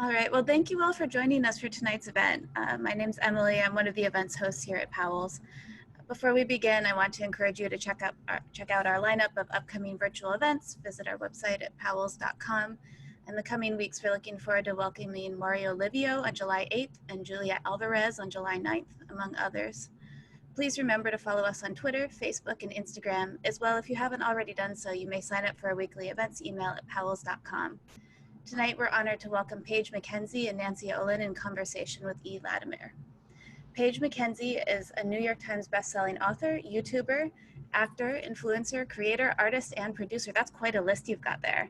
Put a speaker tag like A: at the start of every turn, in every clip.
A: All right, well, thank you all for joining us for tonight's event. My name's Emily. I'm one of the events hosts here at Powell's. Before we begin, I want to encourage you to check out our lineup of upcoming virtual events. Visit our website at powells.com. In the coming weeks, we're looking forward to welcoming Mario Livio on July 8th and Julia Alvarez on July 9th, among others. Please remember to follow us on Twitter, Facebook, and Instagram. As well, if you haven't already done so, you may sign up for our weekly events email at powells.com. Tonight, we're honored to welcome Paige McKenzie and Nancy Ohlin in conversation with Latimer. Paige McKenzie is a New York Times bestselling author, YouTuber, actor, influencer, creator, artist, and producer. That's quite a list you've got there.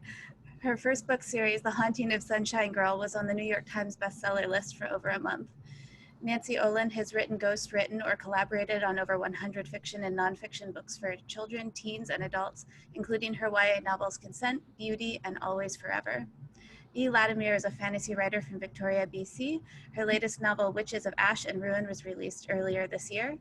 A: Her first book series, The Haunting of Sunshine Girl, was on the New York Times bestseller list for over a month. Nancy Ohlin has written, ghostwritten, or collaborated on over 100 fiction and nonfiction books for children, teens, and adults, including her YA novels Consent, Beauty, and Always Forever. Latimer is a fantasy writer from Victoria, BC. Her latest novel, Witches of Ash and Ruin, was released earlier this year.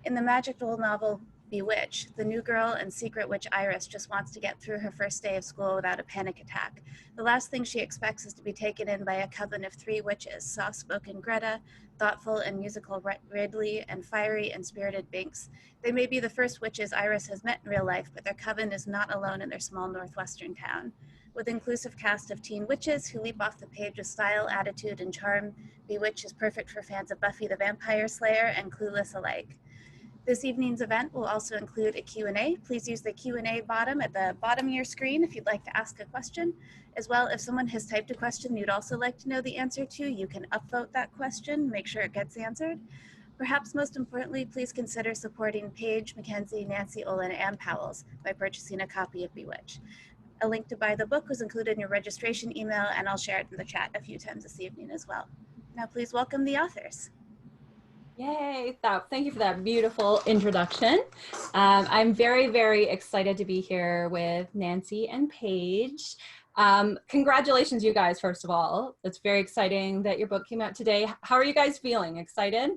A: In the magical novel Bewitched, the new girl and secret witch Iris just wants to get through her first day of school without a panic attack. The last thing she expects is to be taken in by a coven of 3 witches, soft-spoken Greta, thoughtful and musical Ridley, and fiery and spirited Binks. They may be the first witches Iris has met in real life, but their coven is not alone in their small northwestern town. With an inclusive cast of teen witches who leap off the page with style, attitude, and charm, Bewitched is perfect for fans of Buffy the Vampire Slayer and Clueless alike. This evening's event will also include a Q&A. Please use the Q&A bottom at the bottom of your screen if you'd like to ask a question. As well, if someone has typed a question you'd also like to know the answer to, you can upvote that question, make sure it gets answered. Perhaps most importantly, please consider supporting Paige McKenzie, Nancy Ohlin, and Powell's by purchasing a copy of Bewitched. A link to buy the book was included in your registration email, and I'll share it in the chat a few times this evening as well. Now, please welcome the authors.
B: Yay, thank you for that beautiful introduction. I'm very, very excited to be here with Nancy and Paige. Congratulations, you guys, first of all. It's very exciting that your book came out today. How are you guys feeling? Excited?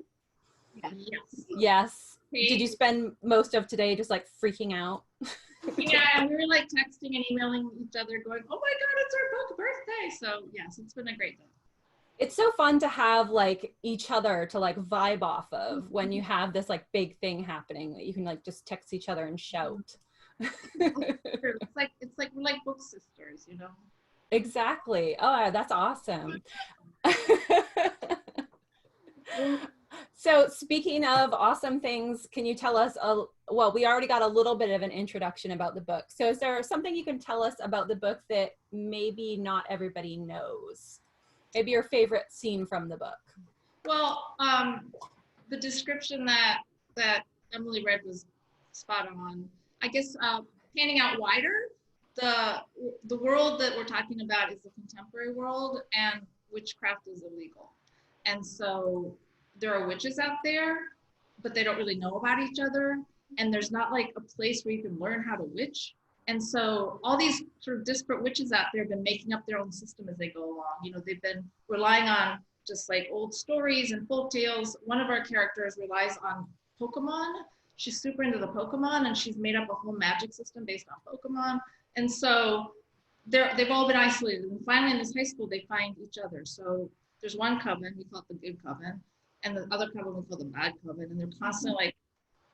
C: Yes.
B: Yes. Did you spend most of today just like freaking out?
C: Yeah, and we were like texting and emailing each other going, oh my God, it's our book birthday. So yes, it's been a great day.
B: It's so fun to have like each other to like vibe off of when you have this like big thing happening that you can like just text each other and shout.
C: It's like we're like book sisters, you know?
B: Exactly. Oh, that's awesome. So speaking of awesome things, can you tell us, well, we already got a little bit of an introduction about the book. So is there something you can tell us about the book that maybe not everybody knows? Maybe your favorite scene from the book.
C: Well, the description that Emily read was spot on. I guess panning out wider, the world that we're talking about is the contemporary world, and witchcraft is illegal. And so there are witches out there, but they don't really know about each other. And there's not like a place where you can learn how to witch. And so all these sort of disparate witches out there have been making up their own system as they go along. You know, they've been relying on just like old stories and folk tales. One of our characters relies on Pokemon. She's super into the Pokemon, and she's made up a whole magic system based on Pokemon. And so they've all been isolated. And finally in this high school, they find each other. So there's one coven, we call it the good coven, and the other coven we call the bad coven. And they're constantly like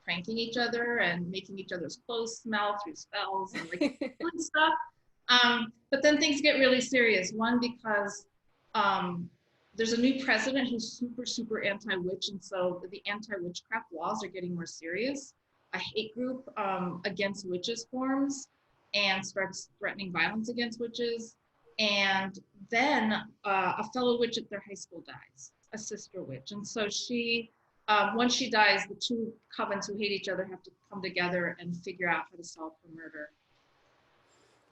C: pranking each other and making each other's clothes smell through spells and like fun stuff. But then things get really serious. One, because there's a new president who's super, super anti-witch. And so the anti-witchcraft laws are getting more serious. A hate group against witches forms and starts threatening violence against witches. And then a fellow witch at their high school dies, a sister witch. And so she, once she dies, the two covens who hate each other have to come together and figure out how to solve her murder.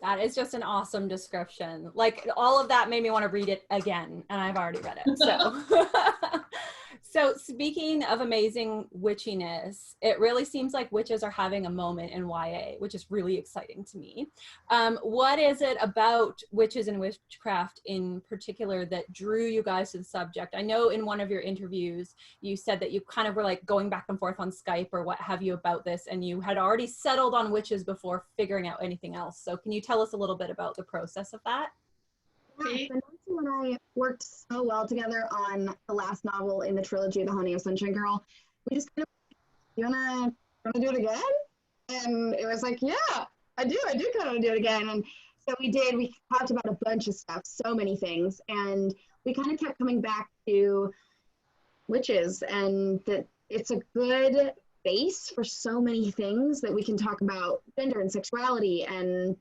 B: That is just an awesome description. Like all of that made me want to read it again, and I've already read it. So, so speaking of amazing witchiness, it really seems like witches are having a moment in YA, which is really exciting to me. What is it about witches and witchcraft in particular that drew you guys to the subject? I know in one of your interviews, you said that you kind of were like going back and forth on Skype or what have you about this, and you had already settled on witches before figuring out anything else. So can you tell us a little bit about the process of that?
D: Yeah, so Nancy and I worked so well together on the last novel in the trilogy, The Honey of Sunshine Girl. We just kind of, you wanna do it again? And it was like, yeah, I do kind of want to do it again. And so we did. We talked about a bunch of stuff, so many things, and we kind of kept coming back to witches, and that it's a good base for so many things that we can talk about gender and sexuality and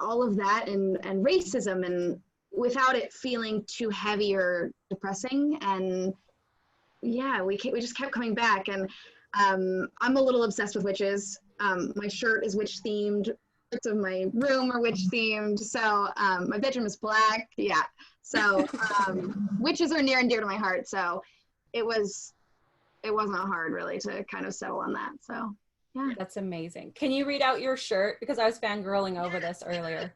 D: all of that, and racism, and without it feeling too heavy or depressing. And yeah, we just kept coming back. And I'm a little obsessed with witches. My shirt is witch themed. Parts of my room are witch themed. So my bedroom is black. Yeah. So witches are near and dear to my heart. So it wasn't hard really to kind of settle on that. So yeah.
B: That's amazing. Can you read out your shirt? Because I was fangirling over this earlier.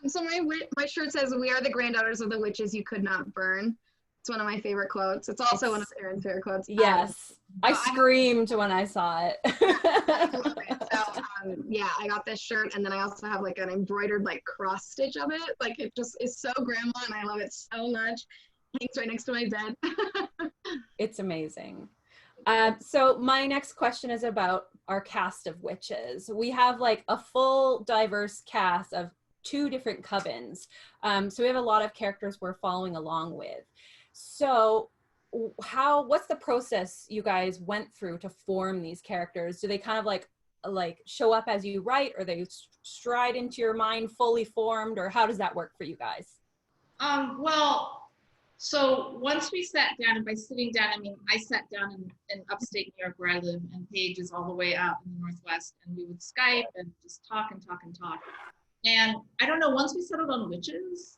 D: So my shirt says, "We are the granddaughters of the witches you could not burn." It's one of my favorite quotes. It's also one of Erin's favorite quotes.
B: Yes. I screamed when I saw it.
D: I love it. So yeah, I got this shirt, and then I also have like an embroidered like cross stitch of it. Like it just is so grandma, and I love it so much. Hangs right next to my bed.
B: It's amazing. So my next question is about our cast of witches. We have like a full diverse cast of 2 different covens. So we have a lot of characters we're following along with. So what's the process you guys went through to form these characters? Do they kind of like show up as you write, or they stride into your mind fully formed, or how does that work for you guys?
C: Well, so once we sat down, and by sitting down, I mean, I sat down in upstate New York where I live, and Paige is all the way out in the Northwest, and we would Skype and just talk and talk and talk. And I don't know, once we settled on witches,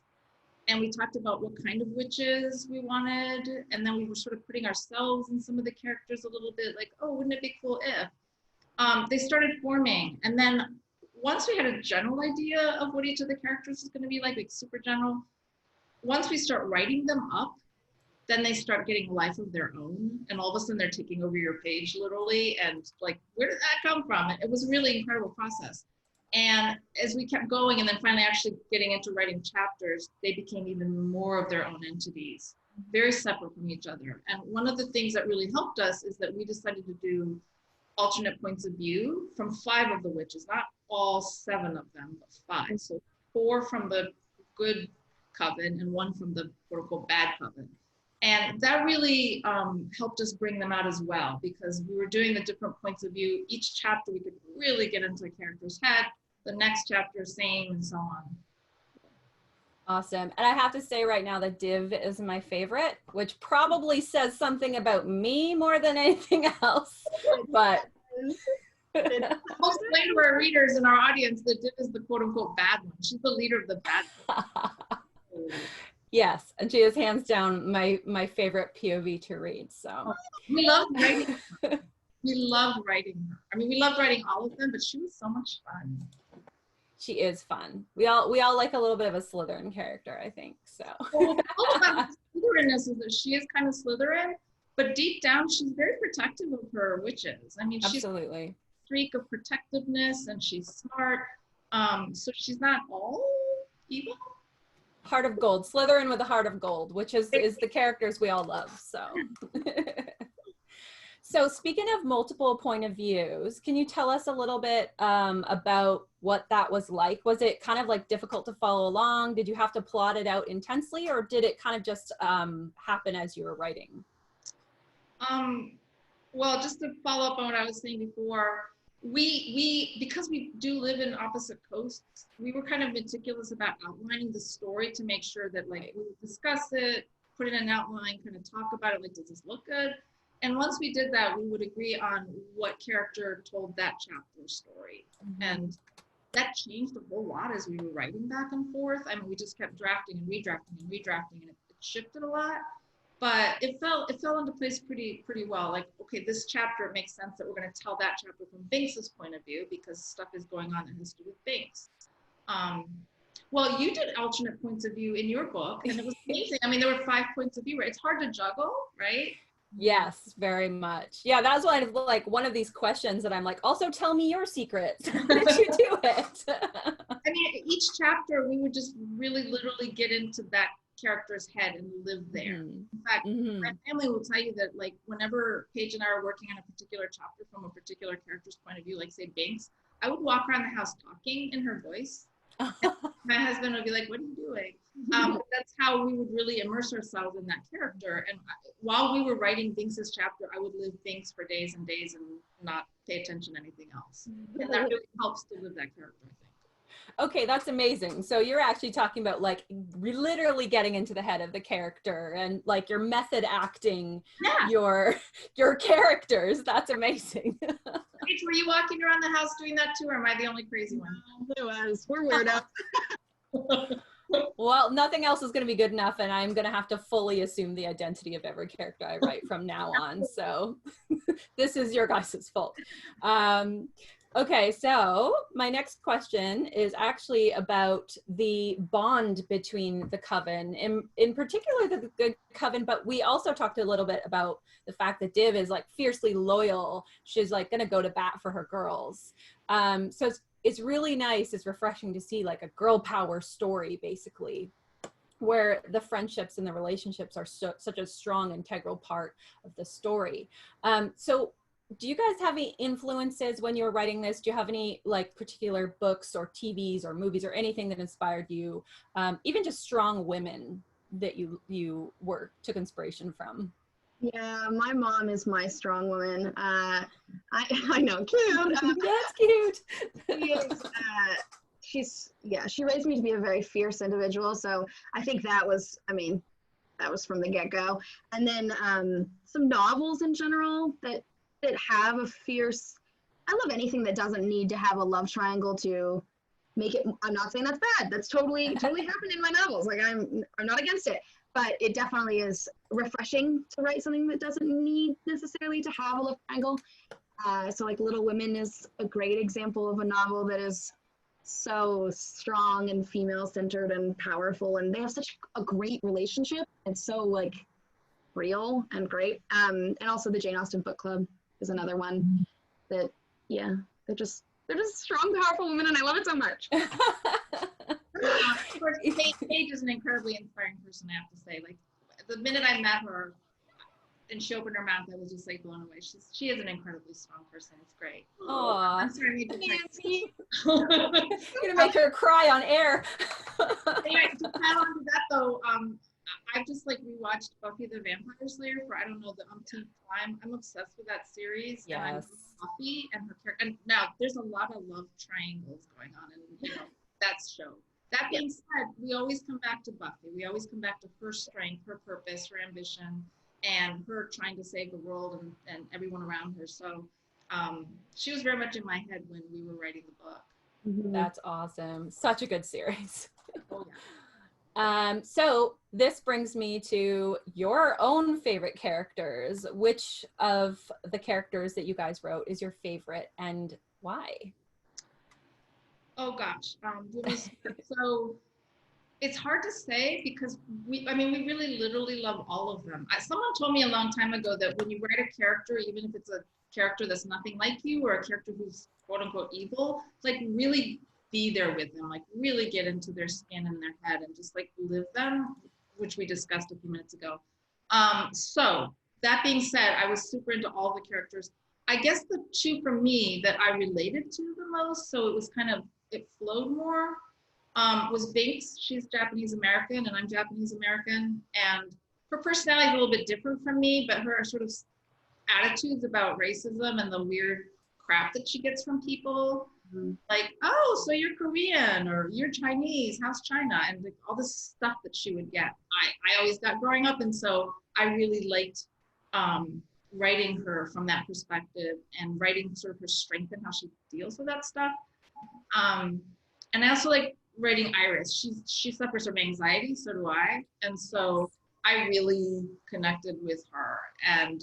C: and we talked about what kind of witches we wanted, and then we were sort of putting ourselves in some of the characters a little bit, like, oh, wouldn't it be cool if? They started forming. And then once we had a general idea of what each of the characters is going to be like super general, once we start writing them up, then they start getting a life of their own, and all of a sudden they're taking over your page literally, and like, where did that come from? It was a really incredible process. And as we kept going, and then finally actually getting into writing chapters, they became even more of their own entities, very separate from each other. And one of the things that really helped us is that we decided to do alternate points of view from 5 of the witches, not all 7 of them, but 5. So 4 from the good coven and 1 from the quote unquote bad coven. And that really helped us bring them out as well, because we were doing the different points of view. Each chapter we could really get into the character's head, the next chapter same, and so on.
B: Awesome. And I have to say right now that Div is my favorite, which probably says something about me more than anything else. But
C: I'll explain to our readers and our audience that Div is the quote unquote bad one. She's the leader of the bad one.
B: Yes, and she is hands down my favorite POV to read. So
C: we loved writing her. We loved writing her. I mean, we loved writing all of them, but she was so much fun.
B: She is fun. We all like a little bit of a Slytherin character, I think. So
C: well, all about Slytherinness is that she is kind of Slytherin, but deep down she's very protective of her witches. I mean, she's
B: absolutely
C: a streak of protectiveness, and she's smart. So she's not all evil.
B: Heart of gold, Slytherin with a heart of gold, which is the characters we all love. So. So speaking of multiple point of views, can you tell us a little bit about what that was like? Was it kind of like difficult to follow along? Did you have to plot it out intensely, or did it kind of just happen as you were writing?
C: Well, just to follow up on what I was saying before, we because we do live in opposite coasts, we were kind of meticulous about outlining the story to make sure that like we would discuss it, put in an outline, kind of talk about it, like, does this look good? And once we did that, we would agree on what character told that chapter story. Mm-hmm. And that changed a whole lot as we were writing back and forth. I mean, we just kept drafting and redrafting and redrafting, and it shifted a lot. But it fell into place pretty well. Like, okay, this chapter, it makes sense that we're going to tell that chapter from Binks's point of view, because stuff is going on that has to do with Binks. Well, you did alternate points of view in your book, and it was amazing. I mean, there were 5 points of view, right? It's hard to juggle, right?
B: Yes, very much. Yeah, that's why like one of these questions that I'm like, also tell me your secrets. How did you do it?
C: I mean, each chapter we would just really literally get into that character's head and live there.
B: Mhm.
C: In fact,
B: Mhm.
C: my family will tell you that, like, whenever Paige and I are working on a particular chapter from a particular character's point of view, like say Binks, I would walk around the house talking in her voice. My husband would be like, "What are you doing?" But that's how we would really immerse ourselves in that character. And while we were writing Binks's chapter, I would live Binks for days and days and not pay attention to anything else. And that really helps to live that character, I think.
B: Okay, that's amazing. So you're actually talking about like literally getting into the head of the character and like your method acting
C: Yeah.
B: your characters. That's amazing.
C: Paige, were you walking around the house doing that too, or am I the only crazy one?
D: It was. We're weirdos.
B: Well, nothing else is going to be good enough, and I'm going to have to fully assume the identity of every character I write from now on. So this is your guys' fault. Okay, so my next question is actually about the bond between the coven, in particular the coven, but we also talked a little bit about the fact that Div is like fiercely loyal. She's like going to go to bat for her girls. So it's really nice, it's refreshing to see like a girl power story, basically, where the friendships and the relationships are such a strong, integral part of the story. So do you guys have any influences when you were writing this? Do you have any like particular books or TVs or movies or anything that inspired you? Even just strong women that you took inspiration from?
D: Yeah, my mom is my strong woman. I know, cute.
B: That's cute.
D: She raised me to be a very fierce individual. So I think that was from the get-go. And then some novels in general that have a fierce, I love anything that doesn't need to have a love triangle to make it. I'm not saying that's bad. That's totally happened in my novels. Like I'm not against it, but it definitely is refreshing to write something that doesn't need necessarily to have a love triangle. So like Little Women is a great example of a novel that is so strong and female centered and powerful, and they have such a great relationship. It's so like real and great. And also the Jane Austen Book Club is another one that, yeah, they're just strong, powerful women, and I love it so much.
C: Of course, Paige is an incredibly inspiring person, I have to say. Like, the minute I met her and she opened her mouth, I was just like blown away. She is an incredibly strong person. It's great.
B: Aw.
C: I'm sorry, Nancy.
B: You're gonna make her cry on air.
C: Anyway, to add on to that though, I've just like rewatched Buffy the Vampire Slayer for, I don't know, the umpteenth time. I'm obsessed with that series.
B: Yes.
C: And I love Buffy and her character. And now there's a lot of love triangles going on in that show. That being said, we always come back to Buffy. We always come back to her strength, her purpose, her ambition, and her trying to save the world and everyone around her. So she was very much in my head when we were writing the book.
B: That's awesome. Such a good series.
C: Oh, yeah.
B: So this brings me to your own favorite characters. Which of the characters that you guys wrote is your favorite and why?
C: Oh gosh. So it's hard to say because we really literally love all of them. Someone told me a long time ago that when you write a character, even if it's a character that's nothing like you or a character who's quote unquote evil, like really be there with them, like really get into their skin and their head and just like live them, which we discussed a few minutes ago. So that being said, I was super into all the characters. I guess the two for me that I related to the most, so it flowed more, was Binks. She's Japanese American and I'm Japanese American, and her personality is a little bit different from me, but her sort of attitudes about racism and the weird crap that she gets from people, like, oh, so you're Korean or you're Chinese, how's China? And like all this stuff that she would get, I always got growing up, and so I really liked writing her from that perspective and writing sort of her strength and how she deals with that stuff. And I also like writing Iris. She suffers from anxiety, so do I, and so I really connected with her, and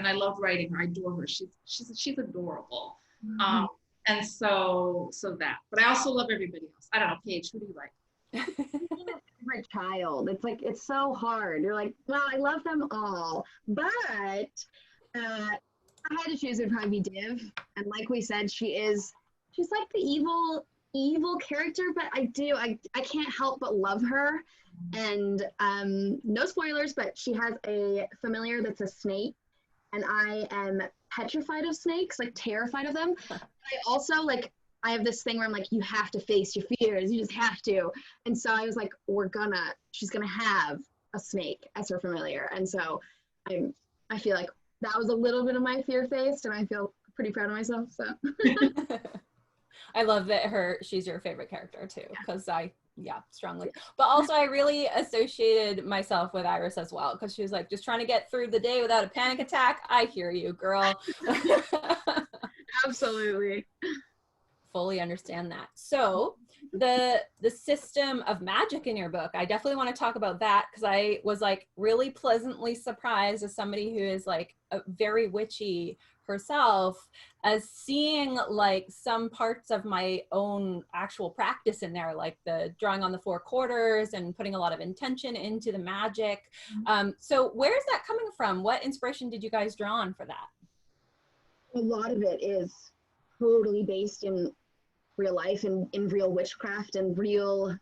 C: I love writing her. I adore her. She's adorable. And so that. But I also love everybody else. I don't know, Paige, who do you like?
D: My child. It's like, it's so hard. You're like, well, I love them all, but I had to choose, it would probably be Div. And like we said, she's like the evil evil character, but I can't help but love her. And no spoilers, but she has a familiar that's a snake, and I am petrified of snakes, like terrified of them. I also like, I have this thing where I'm like, you have to face your fears, you just have to. And so I was like, she's gonna have a snake as her familiar. And so I feel like that was a little bit of my fear faced, and I feel pretty proud of myself. So
B: I love that she's your favorite character too, because strongly. But also I really associated myself with Iris as well, because she was like just trying to get through the day without a panic attack. I hear you, girl.
D: absolutely.
B: Fully understand that. So the system of magic in your book, I definitely want to talk about that, because I was like really pleasantly surprised as somebody who is like a very witchy herself, as seeing like some parts of my own actual practice in there, like the drawing on the 4 quarters and putting a lot of intention into the magic. So where's that coming from? What inspiration did you guys draw on for that?
D: A lot of it is totally based in real life and in real witchcraft and real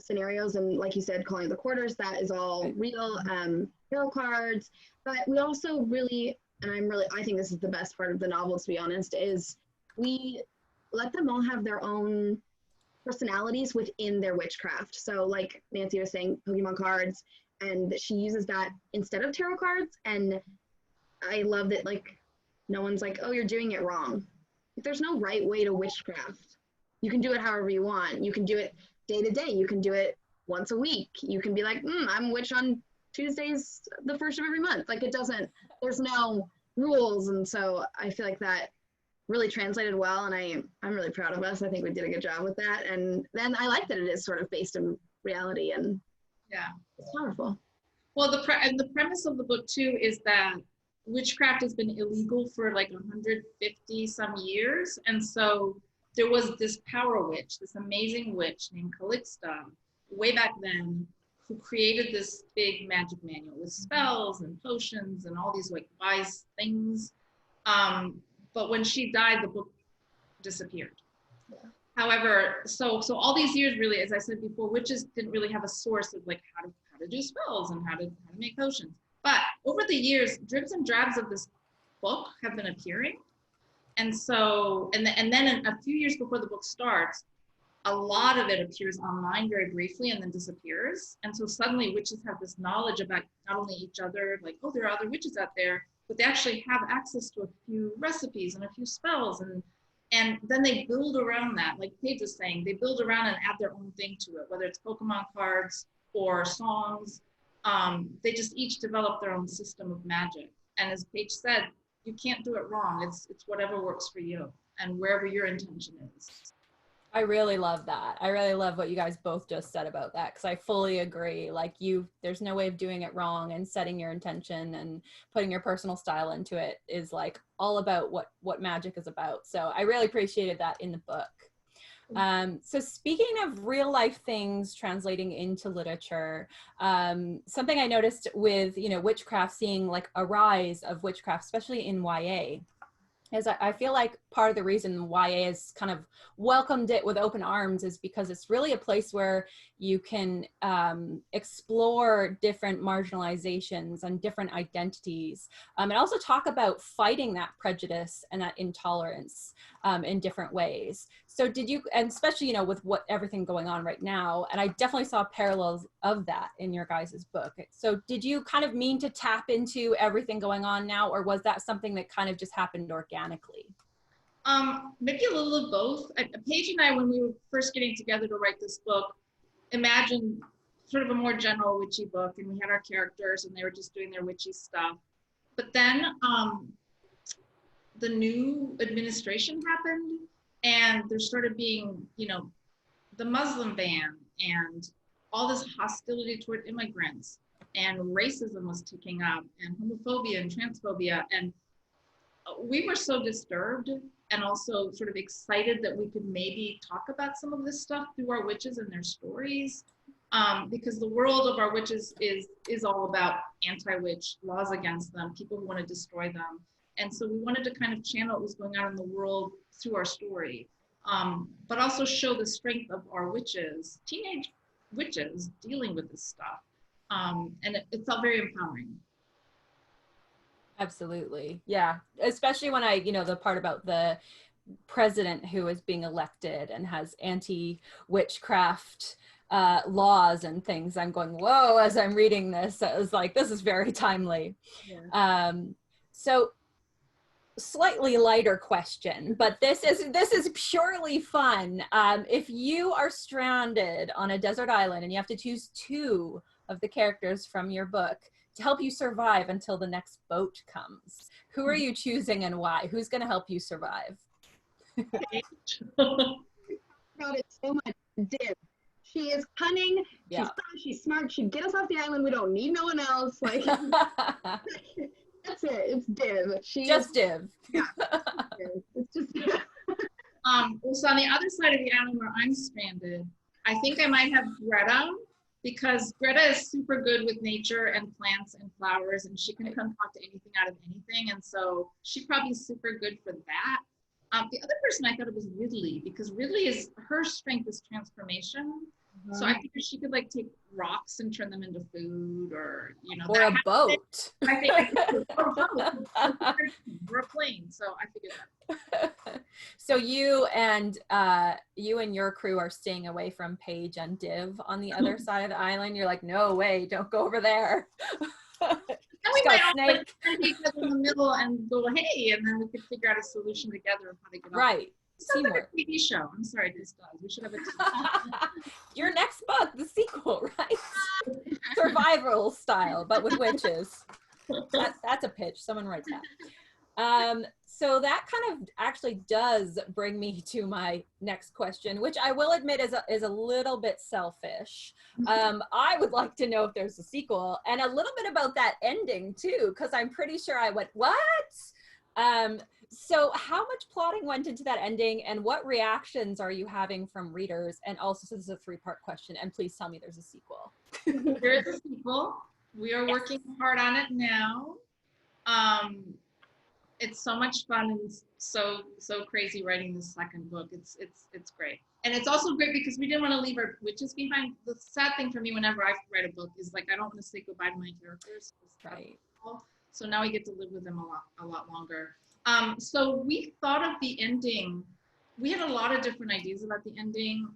D: scenarios. And like you said, calling the quarters, that is all real. Tarot cards. But we also really, and I think this is the best part of the novel, to be honest, is we let them all have their own personalities within their witchcraft. So like Nancy was saying, Pokemon cards, and she uses that instead of tarot cards. And I love that, like, no one's like, oh, you're doing it wrong. There's no right way to witchcraft. You can do it however you want. You can do it day to day. You can do it once a week. You can be like, I'm a witch on Tuesdays, the first of every month. Like, there's no rules. And so I feel like that really translated well. And I'm really proud of us. I think we did a good job with that. And then I like that it is sort of based in reality, and it's powerful.
C: Well, the premise of the book too is that witchcraft has been illegal for like 150 some years. And so there was this power witch, this amazing witch named Calixta, way back then, who created this big magic manual with spells and potions and all these like wise things. But when she died, the book disappeared. Yeah. However, so all these years, really, as I said before, witches didn't really have a source of like how to do spells and how to make potions. But over the years, dribs and drabs of this book have been appearing. And so, and then a few years before the book starts, a lot of it appears online very briefly and then disappears. And so suddenly witches have this knowledge about not only each other, like, oh, there are other witches out there, but they actually have access to a few recipes and a few spells. And then they build around that, like Paige was saying, they build around and add their own thing to it, whether it's Pokemon cards or songs. They just each develop their own system of magic. And as Paige said, you can't do it wrong. It's whatever works for you and wherever your intention is.
B: I really love that. I really love what you guys both just said about that, because I fully agree. Like, there's no way of doing it wrong, and setting your intention and putting your personal style into it is like all about what magic is about. So I really appreciated that in the book. So speaking of real life things translating into literature, something I noticed with, witchcraft, seeing like a rise of witchcraft, especially in YA, is I feel like part of the reason YA has kind of welcomed it with open arms is because it's really a place where you can explore different marginalizations and different identities, and also talk about fighting that prejudice and that intolerance in different ways. So did you, and especially, with everything going on right now, and I definitely saw parallels of that in your guys' book. So did you kind of mean to tap into everything going on now, or was that something that kind of just happened organically?
C: Maybe a little of both. Paige and I, when we were first getting together to write this book, imagined sort of a more general witchy book, and we had our characters and they were just doing their witchy stuff. But then the new administration happened, and there started being, the Muslim ban and all this hostility toward immigrants, and racism was ticking up, and homophobia and transphobia. And we were so disturbed and also sort of excited that we could maybe talk about some of this stuff through our witches and their stories, because the world of our witches is all about anti-witch, laws against them, people who want to destroy them. And so we wanted to kind of channel what was going on in the world through our story. but also show the strength of our witches, teenage witches dealing with this stuff. And it felt very empowering.
B: Absolutely. Yeah. Especially when the part about the president who is being elected and has anti-witchcraft laws and things, I'm going, whoa, as I'm reading this. I was like, this is very timely.
C: Yeah.
B: So slightly lighter question, but this is purely fun. If you are stranded on a desert island and you have to choose 2 of the characters from your book to help you survive until the next boat comes, who are you choosing and why? Who's going to help you survive?
D: About it so much. Div. She is cunning.
B: Yeah.
D: She's smart. She'd get us off the island. We don't need no one else. Like that's it. It's Div.
B: Just Div.
D: Yeah. It's just Div.
C: So on the other side of the island where I'm stranded, I think I might have Greta, because Greta is super good with nature and plants and flowers, and she can concoct anything out of anything, and so she's probably super good for that. The other person I thought it was Ridley, because Ridley her strength is transformation. Mm-hmm. So I figured she could like take rocks and turn them into food, or
B: or a boat.
C: I think or a boat, or a plane. So I figured that.
B: So you and your crew are staying away from Paige and Div on the other side of the island. You're like, no way, don't go over there.
C: And we might all like stand each other in the middle and go, hey, and then we could figure out a solution together of how to get off.
B: Right.
C: Sounds like a TV show. I'm sorry, this does. We should have a TV show.
B: Your next book, the sequel, right? Survival style, but with witches. That's a pitch. Someone writes that. So that kind of actually does bring me to my next question, which I will admit is a little bit selfish. I would like to know if there's a sequel, and a little bit about that ending too, because I'm pretty sure I went, what? So how much plotting went into that ending, and what reactions are you having from readers? And also, this is a 3-part question, and please tell me there's a sequel.
C: There is a sequel. We are working hard on it now. It's so much fun and so crazy writing this second book. It's great. And it's also great because we didn't want to leave our witches behind. The sad thing for me whenever I write a book is like I don't want to say goodbye to my characters.
B: Right.
C: So now we get to live with them a lot longer. So we thought of the ending. We had a lot of different ideas about the ending,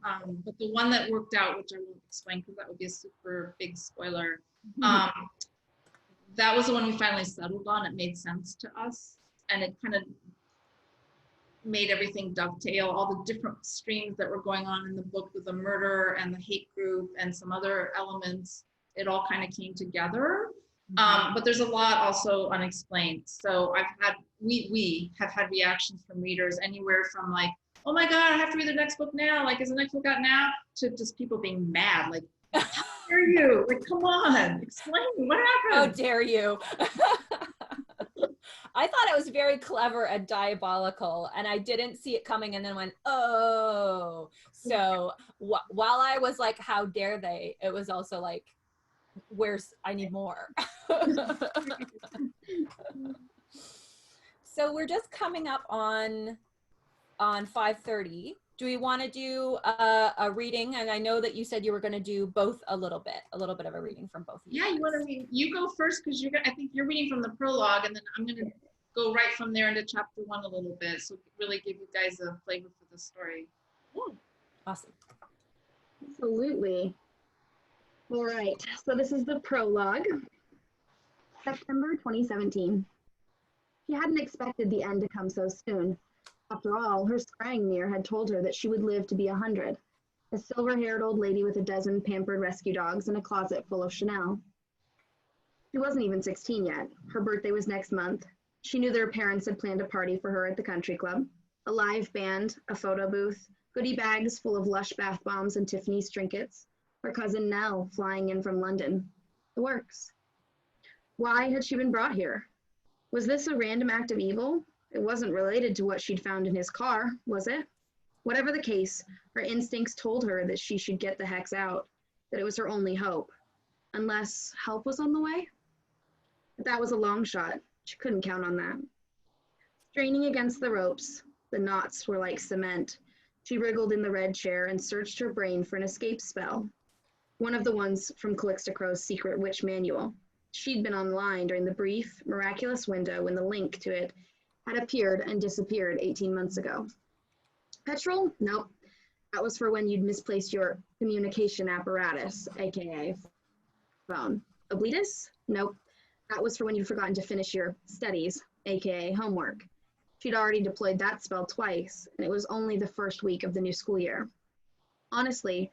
C: but the one that worked out, which I won't explain because that would be a super big spoiler, that was the one we finally settled on. It made sense to us, and it kind of made everything dovetail. All the different streams that were going on in the book with the murder and the hate group and some other elements, it all kind of came together. But there's a lot also unexplained. So we have had reactions from readers anywhere from like, oh my God, I have to read the next book now. Like, is the next book out now? To just people being mad. Like, how dare you? Like, come on, explain what happened.
B: How dare you? I thought it was very clever and diabolical, and I didn't see it coming, and then went, oh. So while I was like, how dare they? It was also like, I need more. So we're just coming up on 5:30. Do we want to do a reading? And I know that you said you were going to do both a little bit of a reading from both of you.
C: Yeah, you want to read? You go first because I think you're reading from the prologue, and then I'm going to go right from there into chapter 1 a little bit, so really give you guys a flavor for the story.
B: Ooh, awesome.
D: Absolutely. All right, so this is the prologue. September 2017. She hadn't expected the end to come so soon. After all, her scrying mirror had told her that she would live to be 100, a silver-haired old lady with a dozen pampered rescue dogs and a closet full of Chanel. She wasn't even 16 yet. Her birthday was next month. She knew that her parents had planned a party for her at the country club, a live band, a photo booth, goodie bags full of Lush bath bombs and Tiffany's trinkets, her cousin Nell flying in from London. The works. Why had she been brought here? Was this a random act of evil? It wasn't related to what she'd found in his car, was it? Whatever the case, her instincts told her that she should get the hex out, that it was her only hope. Unless help was on the way? But that was a long shot. She couldn't count on that. Straining against the ropes, the knots were like cement. She wriggled in the red chair and searched her brain for an escape spell. One of the ones from Callista Crow's secret witch manual. She'd been online during the brief, miraculous window when the link to it had appeared and disappeared 18 months ago. Petrol? Nope. That was for when you'd misplaced your communication apparatus, aka phone. Oblitus? Nope. That was for when you'd forgotten to finish your studies, aka homework. She'd already deployed that spell twice, and it was only the first week of the new school year. Honestly,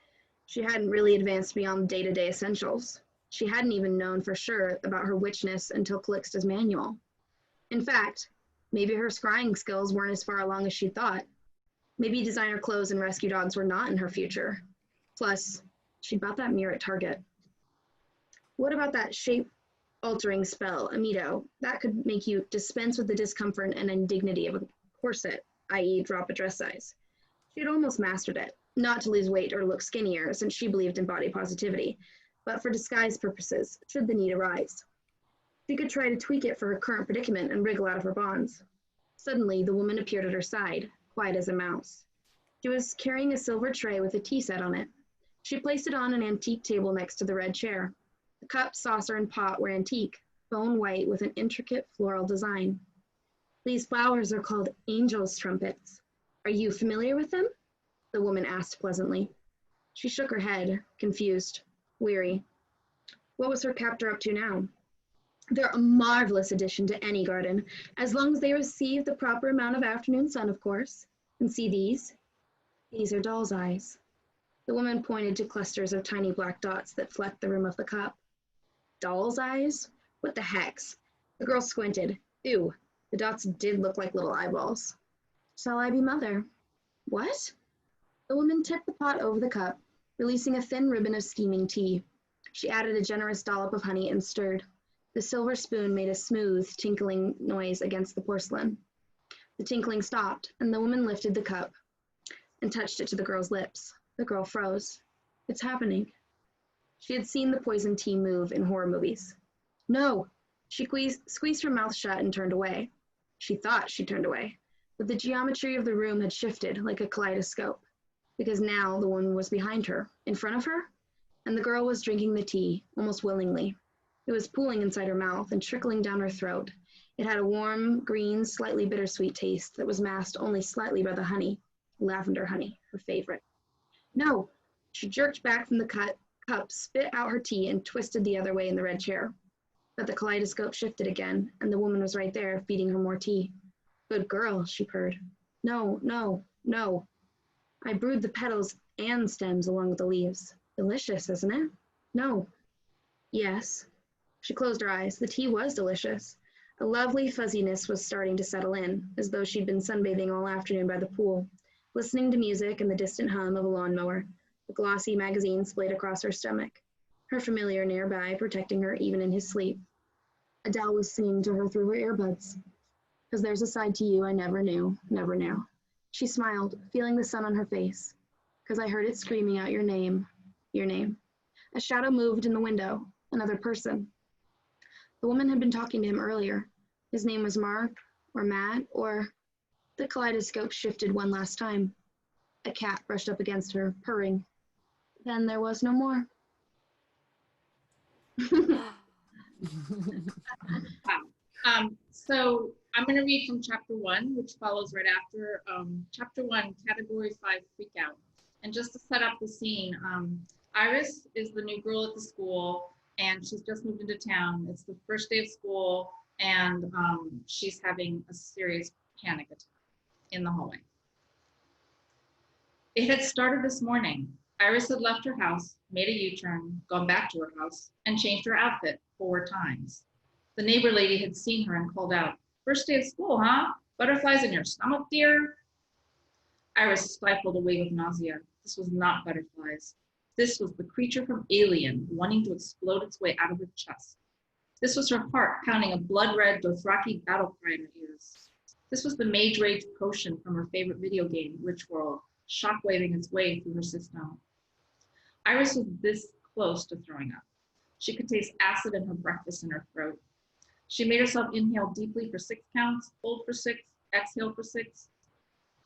D: she hadn't really advanced beyond day-to-day essentials. She hadn't even known for sure about her witchness until Calixta's manual. In fact, maybe her scrying skills weren't as far along as she thought. Maybe designer clothes and rescue dogs were not in her future. Plus, she'd bought that mirror at Target. What about that shape-altering spell, Amito? That could make you dispense with the discomfort and indignity of a corset, i.e. drop a dress size. She had almost mastered it, not to lose weight or look skinnier, since she believed in body positivity, but for disguise purposes, should the need arise. She could try to tweak it for her current predicament and wriggle out of her bonds. Suddenly, the woman appeared at her side, quiet as a mouse. She was carrying a silver tray with a tea set on it. She placed it on an antique table next to the red chair. The cup, saucer, and pot were antique, bone white with an intricate floral design. These flowers are called angel's trumpets. Are you familiar with them? The woman asked pleasantly. She shook her head, confused, weary. What was her captor up to now? They're a marvelous addition to any garden, as long as they receive the proper amount of afternoon sun, of course. And see these? These are doll's eyes. The woman pointed to clusters of tiny black dots that flecked the rim of the cup. Doll's eyes? What the hex? The girl squinted. Ew, the dots did look like little eyeballs. Shall I be mother? What? The woman tipped the pot over the cup, releasing a thin ribbon of steaming tea. She added a generous dollop of honey and stirred. The silver spoon made a smooth, tinkling noise against the porcelain. The tinkling stopped, and the woman lifted the cup and touched it to the girl's lips. The girl froze. It's happening. She had seen the poison tea move in horror movies. No! She squeezed her mouth shut and turned away. She thought she turned away, but the geometry of the room had shifted like a kaleidoscope, because now the woman was behind her, in front of her, and the girl was drinking the tea, almost willingly. It was pooling inside her mouth and trickling down her throat. It had a warm, green, slightly bittersweet taste that was masked only slightly by the honey, lavender honey, her favorite. No! She jerked back from the cup, spit out her tea, and twisted the other way in the red chair. But the kaleidoscope shifted again, and the woman was right there, feeding her more tea. Good girl, she purred. No, no, no. I brewed the petals and stems along with the leaves. Delicious, isn't it? No. Yes. She closed her eyes. The tea was delicious. A lovely fuzziness was starting to settle in, as though she'd been sunbathing all afternoon by the pool, listening to music and the distant hum of a lawnmower, the glossy magazine splayed across her stomach, her familiar nearby, protecting her even in his sleep. Adele was singing to her through her earbuds. Because there's a side to you I never knew, never knew. She smiled, feeling the sun on her face. Because I heard it screaming out your name, your name. A shadow moved in the window, another person. The woman had been talking to him earlier. His name was Mark, or Matt, or... The kaleidoscope shifted one last time. A cat brushed up against her, purring. Then there was no more.
C: Wow. So I'm going to read from chapter 1, which follows right after. Chapter 1, category 5, freak out. And just to set up the scene, Iris is the new girl at the school, and she's just moved into town. It's the first day of school, and she's having a serious panic attack in the hallway. It had started this morning. Iris had left her house, made a U-turn, gone back to her house, and changed her outfit 4 times. The neighbor lady had seen her and called out, "First day of school, huh? Butterflies in your stomach, dear?" Iris stifled a wave of nausea. This was not butterflies. This was the creature from Alien wanting to explode its way out of her chest. This was her heart pounding a blood-red Dothraki battle cry in her ears. This was the Mage Rage potion from her favorite video game, Witch World, shockwaving its way through her system. Iris was this close to throwing up. She could taste acid in her breakfast in her throat. She made herself inhale deeply for 6 counts, hold for 6, exhale for 6.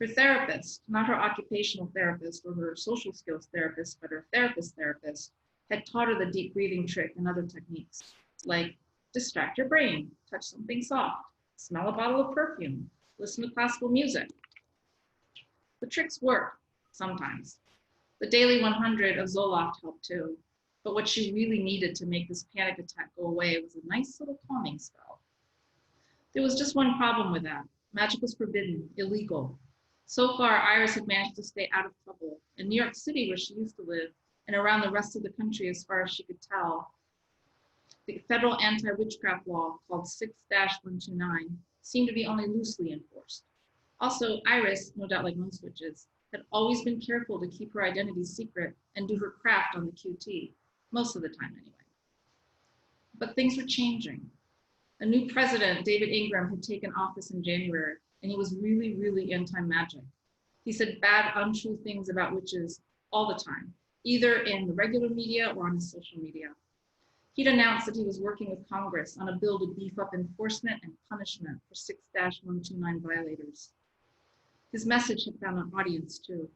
C: Her therapist, not her occupational therapist or her social skills therapist, but her therapist, had taught her the deep breathing trick and other techniques, like distract your brain, touch something soft, smell a bottle of perfume, listen to classical music. The tricks work sometimes. The daily 100 of Zoloft helped too, but what she really needed to make this panic attack go away was a nice little calming spell. There was just one problem with that. Magic was forbidden, illegal. So far, Iris had managed to stay out of trouble. In New York City, where she used to live, and around the rest of the country as far as she could tell, the federal anti-witchcraft law called 6-129 seemed to be only loosely enforced. Also, Iris, no doubt like most witches, had always been careful to keep her identity secret and do her craft on the QT, most of the time anyway. But things were changing. A new president, David Ingram, had taken office in January, and he was really, really anti-magic. He said bad, untrue things about witches all the time, either in the regular media or on his social media. He'd announced that he was working with Congress on a bill to beef up enforcement and punishment for 6-129 violators. His message had found an audience too.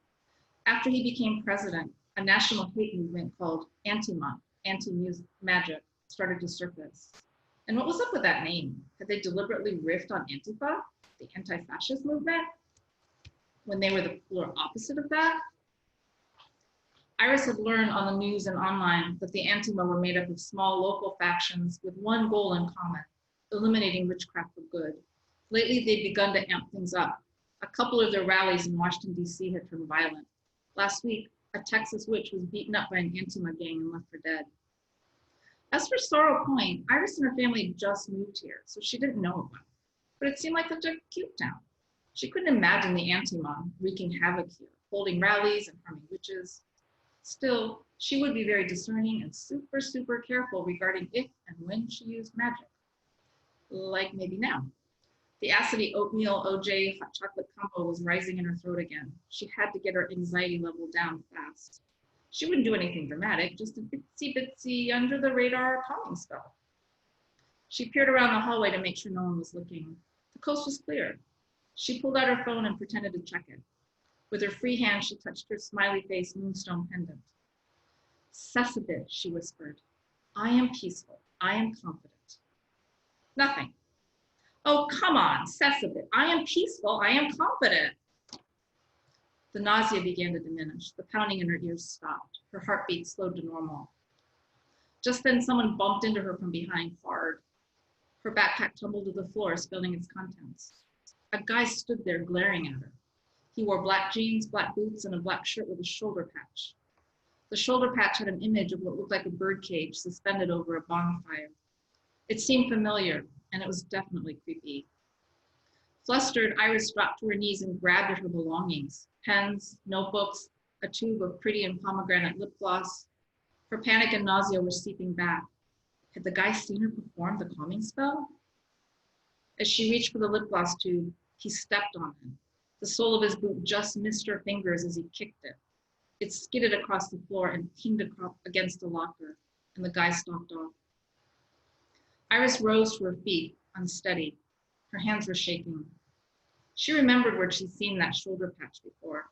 C: After he became president, a national hate movement called anti-magic, started to surface. And what was up with that name? Had they deliberately riffed on Antifa, the anti-fascist movement, when they were the polar opposite of that? Iris had learned on the news and online that the Antifa were made up of small local factions with one goal in common: eliminating witchcraft for good. Lately, they'd begun to amp things up. A couple of their rallies in Washington, D.C. had turned violent. Last week, a Texas witch was beaten up by an Antifa gang and left for dead. As for Sorrow Point, Iris and her family had just moved here, so she didn't know about it. But it seemed like such a cute town. She couldn't imagine the Antifa wreaking havoc here, holding rallies and harming witches. Still, she would be very discerning and super, super careful regarding if and when she used magic. Like maybe now. The acidy oatmeal OJ hot chocolate combo was rising in her throat again. She had to get her anxiety level down fast. She wouldn't do anything dramatic, just a bitsy under the radar calming spell. She peered around the hallway to make sure no one was looking. The coast was clear. She pulled out her phone and pretended to check it. With her free hand, she touched her smiley face moonstone pendant. Cessabit, she whispered. I am peaceful. I am confident. Nothing. Oh, come on, Cessabit. I am peaceful. I am confident. The nausea began to diminish. The pounding in her ears stopped. Her heartbeat slowed to normal. Just then, someone bumped into her from behind hard. Her backpack tumbled to the floor, spilling its contents. A guy stood there glaring at her. He wore black jeans, black boots, and a black shirt with a shoulder patch. The shoulder patch had an image of what looked like a birdcage suspended over a bonfire. It seemed familiar, and it was definitely creepy. Flustered, Iris dropped to her knees and grabbed at her belongings: pens, notebooks, a tube of pretty and pomegranate lip gloss. Her panic and nausea were seeping back. Had the guy seen her perform the calming spell? As she reached for the lip gloss tube, he stepped on it. The sole of his boot just missed her fingers as he kicked it. It skidded across the floor and pinged against a locker, and the guy stalked off. Iris rose to her feet, unsteady. Her hands were shaking. She remembered where she'd seen that shoulder patch before.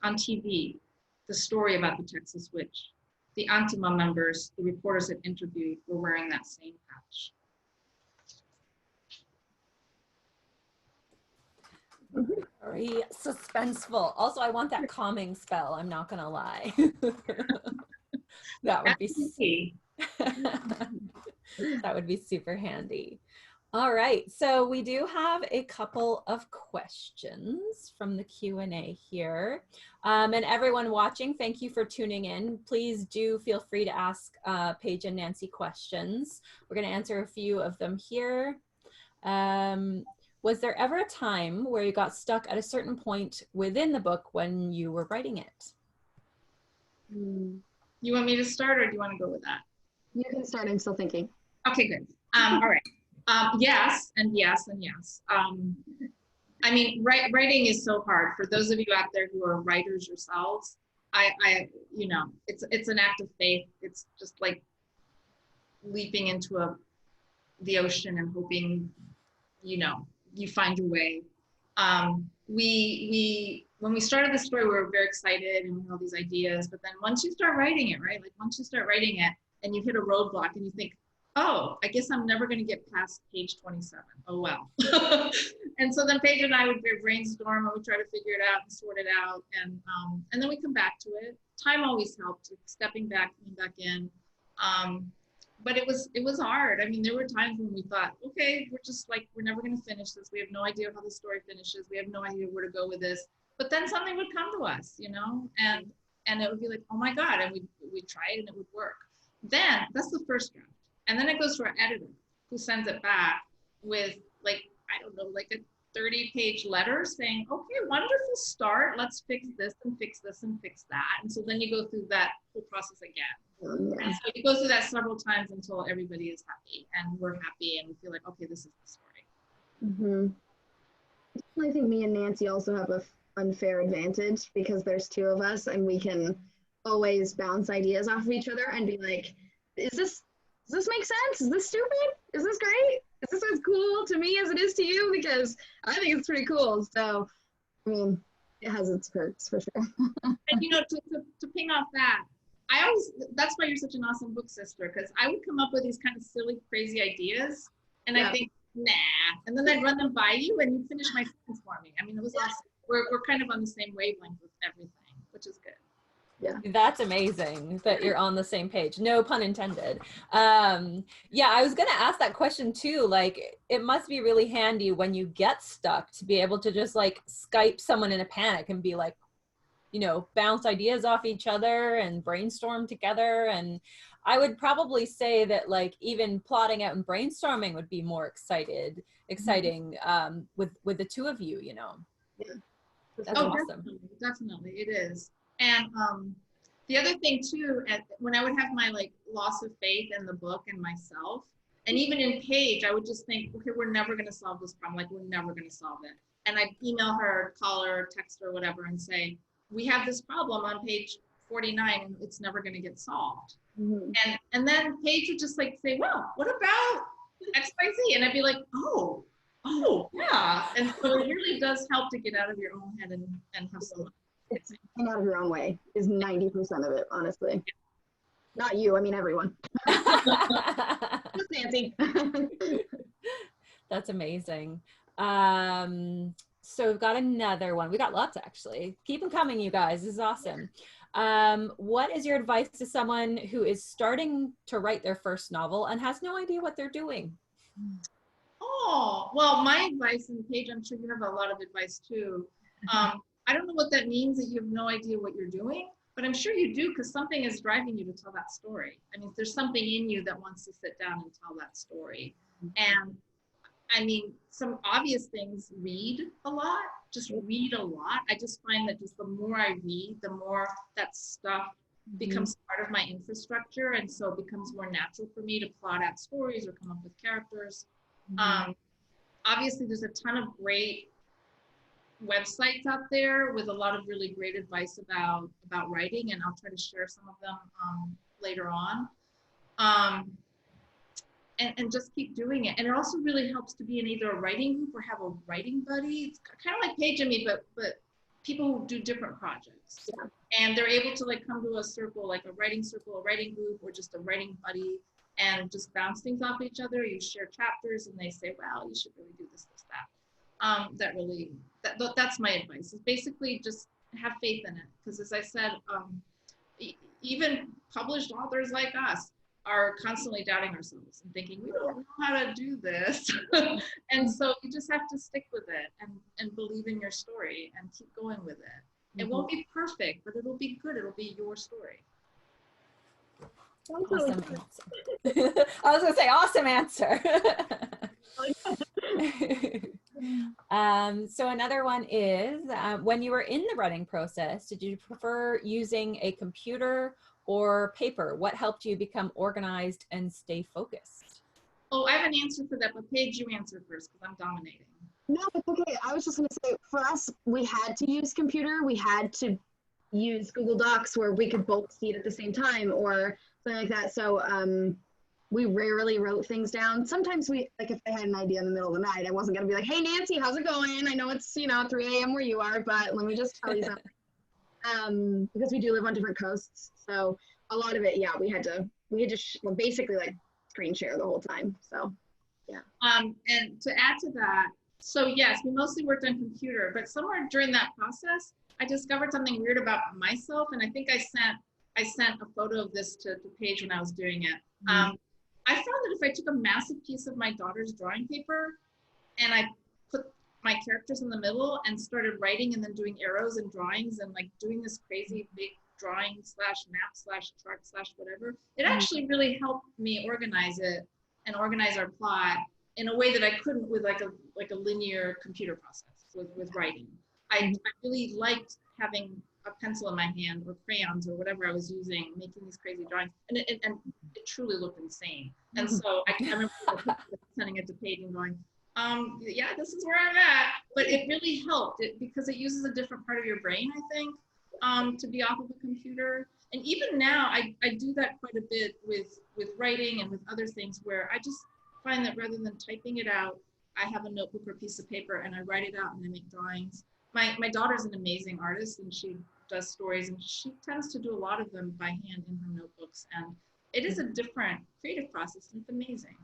C: On TV, the story about the Texas witch. The Antifa members the reporters had interviewed were wearing that same patch.
B: Very suspenseful. Also, I want that calming spell. I'm not gonna lie. That would be that would be super handy. All right, so we do have a couple of questions from the Q&A here. And everyone watching, thank you for tuning in. Please do feel free to ask Paige and Nancy questions. We're gonna answer a few of them here. Was there ever a time where you got stuck at a certain point within the book when you were writing it?
C: You want me to start, or do you want to go with that?
D: You can start. I'm still thinking.
C: Okay, good. All right. Yes, and yes, and yes. I mean, writing is so hard. For those of you out there who are writers yourselves, you know, it's an act of faith. It's just like leaping into the ocean and hoping, you know, you find your way. when we started the story, we were very excited and we had all these ideas. But then once you start writing it, right? Like once you start writing it and you hit a roadblock and you think, oh, I guess I'm never going to get past page 27. Oh, well. And so then Paige and I would brainstorm and we try to figure it out and sort it out. And then we come back to it. Time always helped, stepping back, coming back in. But it was hard. I mean, there were times when we thought, okay, we're never going to finish this. We have no idea how the story finishes. We have no idea where to go with this. But then something would come to us, you know, and it would be like, oh my God. And we'd try it and it would work. Then that's the first draft. And then it goes to our editor who sends it back with like, I don't know, like a 30-page letter saying, okay, wonderful start. Let's fix this and fix this and fix that. And so then you go through that whole process again. And so you go through that several times until everybody is happy and we're happy and we feel like, okay, this is the story.
D: Mm-hmm. I think me and Nancy also have a unfair advantage because there's two of us and we can always bounce ideas off of each other and be like, does this make sense? Is this stupid? Is this great? Is this as cool to me as it is to you? Because I think it's pretty cool. So, I mean, it has its perks for sure.
C: And you know, to ping off that, that's why you're such an awesome book sister, because I would come up with these kind of silly, crazy ideas, and I think, nah, and then I'd run them by you, and you'd finish my sentence for me. I mean, it was awesome. We're kind of on the same wavelength with everything, which is good.
D: Yeah,
B: that's amazing that you're on the same page. No pun intended. Yeah, I was gonna ask that question too. Like, it must be really handy when you get stuck to be able to just like Skype someone in a panic and be like, you know, bounce ideas off each other and brainstorm together. And I would probably say that like even plotting out and brainstorming would be more exciting with the two of you, you know.
D: Yeah.
B: That's awesome.
C: Definitely, it is. And the other thing too, when I would have my like loss of faith in the book and myself, and even in Paige, I would just think, okay, we're never going to solve this problem. Like, we're never going to solve it. And I'd email her, call her, text her, whatever, and say, we have this problem on page 49 and it's never going to get solved.
D: Mm-hmm.
C: And then Paige would just like say, well, what about XYZ? And I'd be like, oh yeah. And so it really does help to get out of your own head and have someone.
D: Getting out of your own way is 90% of it, honestly. Yeah. Not you, I mean everyone. Just Nancy.
B: That's amazing. So we've got another one. We got lots actually. Keep them coming, you guys. This is awesome. What is your advice to someone who is starting to write their first novel and has no idea what they're doing?
C: Oh, well, my advice, and Paige, I'm sure you have a lot of advice too. I don't know what that means, that you have no idea what you're doing, but I'm sure you do, because something is driving you to tell that story. I mean, there's something in you that wants to sit down and tell that story. And I mean, some obvious things, read a lot, just read a lot. I just find that just the more I read, the more that stuff becomes part of my infrastructure. And so it becomes more natural for me to plot out stories or come up with characters. Obviously, there's a ton of great websites out there with a lot of really great advice about writing, and I'll try to share some of them later on. And just keep doing it. And it also really helps to be in either a writing group or have a writing buddy. It's kind of like Paige and me, but people who do different projects. Yeah. And they're able to like come to a circle, like a writing circle, a writing group, or just a writing buddy, and just bounce things off each other. You share chapters and they say, wow, you should really do this, that. That's my advice, is basically just have faith in it. Because as I said, even published authors like us are constantly doubting ourselves and thinking, we don't know how to do this. And so you just have to stick with it and believe in your story and keep going with it. It won't be perfect, but it'll be good. It'll be your story.
B: Awesome. I was gonna say, awesome answer. So another one is, when you were in the writing process, did you prefer using a computer or paper? What helped you become organized and stay focused?
C: Oh, I have an answer for that, but Paige, you answer first because I'm dominating.
D: No, it's okay. I was just going to say, for us, we had to use computer. We had to use Google Docs where we could both see it at the same time or something like that. So we rarely wrote things down. Sometimes we, like if I had an idea in the middle of the night, I wasn't going to be like, hey, Nancy, how's it going? I know it's, 3 a.m. where you are, but let me just tell you something. Because we do live on different coasts. So a lot of it, yeah, we had to basically like screen share the whole time. So, yeah.
C: And to add to that, so yes, we mostly worked on computer, but somewhere during that process, I discovered something weird about myself. And I think I sent a photo of this to Paige when I was doing it. I found that if I took a massive piece of my daughter's drawing paper and I put my characters in the middle and started writing and then doing arrows and drawings and like doing this crazy big drawing / map / chart / whatever, it actually really helped me organize it and organize our plot in a way that I couldn't with like a linear computer process with writing. I really liked having a pencil in my hand or crayons or whatever I was using, making these crazy drawings, and it truly looked insane. And so I remember sending it to Paige and going, yeah, this is where I'm at. But it really helped because it uses a different part of your brain, I think, to be off of a computer. And even now, I do that quite a bit with writing and with other things where I just find that rather than typing it out, I have a notebook or piece of paper and I write it out and I make drawings. My daughter's an amazing artist and she does stories and she tends to do a lot of them by hand in her notebooks. And it is a different creative process and it's amazing.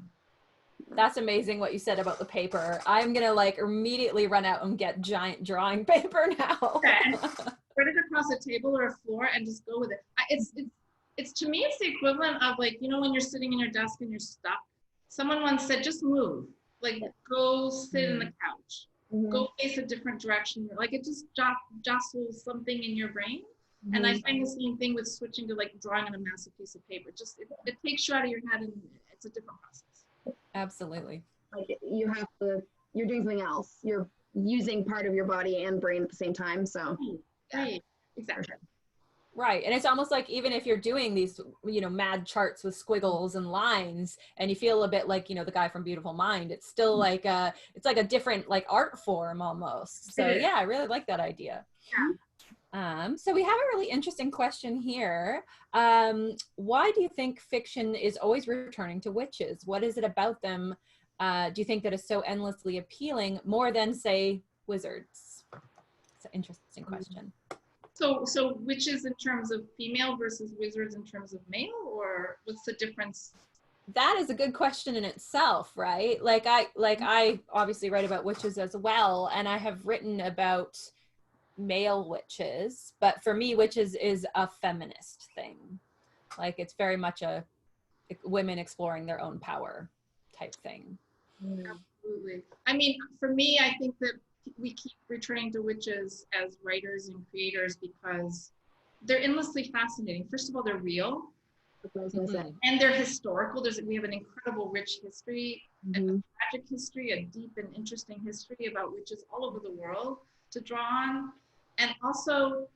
B: That's amazing what you said about the paper. I'm gonna like immediately run out and get giant drawing paper now.
C: Okay. Spread it across a table or a floor and just go with it. It's to me, it's the equivalent of like, when you're sitting in your desk and you're stuck. Someone once said, just move. Like go sit in the couch. Go face a different direction. Like it just jostles something in your brain. And I find the same thing with switching to like drawing on a massive piece of paper. Just it takes you out of your head and it's a different process.
B: Absolutely.
D: Like you're doing something else. You're using part of your body and brain at the same time. So
C: Right. Exactly.
B: Right. And it's almost like even if you're doing these, mad charts with squiggles and lines and you feel a bit like, the guy from Beautiful Mind, it's still like it's like a different like art form almost. So yeah, I really like that idea.
C: Yeah.
B: So we have a really interesting question here. Why do you think fiction is always returning to witches? What is it about them? Do you think that is so endlessly appealing more than say wizards? It's an interesting question.
C: So witches in terms of female versus wizards in terms of male, or what's the difference?
B: That is a good question in itself, right? Like I obviously write about witches as well, and I have written about male witches, but for me, witches is a feminist thing. Like it's very much a women exploring their own power type thing.
C: Absolutely. I mean, for me, I think that we keep returning to witches as writers and creators because they're endlessly fascinating. First of all, they're real. And they're historical. We have an incredible rich history, a tragic history, a deep and interesting history about witches all over the world to draw on. And also,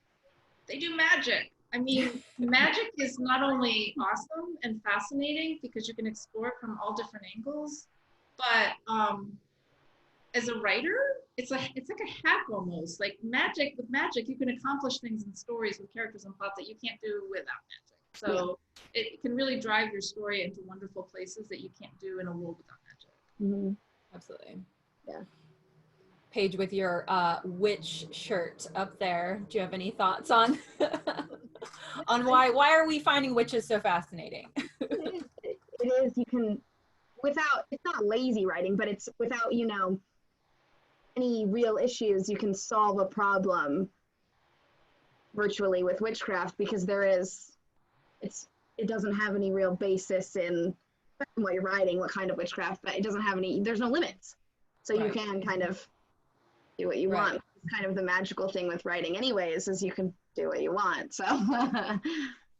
C: they do magic. I mean, magic is not only awesome and fascinating because you can explore it from all different angles, but as a writer, it's like a hack almost. Like with magic, you can accomplish things in stories with characters and plots that you can't do without magic. So it can really drive your story into wonderful places that you can't do in a world without magic.
B: Absolutely.
D: Yeah.
B: Paige, with your witch shirt up there, do you have any thoughts on on why are we finding witches so fascinating?
D: It is. You can it's not lazy writing, but it's without any real issues. You can solve a problem virtually with witchcraft because it doesn't have any real basis in what you're writing, what kind of witchcraft, but it doesn't have there's no limits. So you can kind of do what you want. It's kind of the magical thing with writing anyways, is you can do what you want. So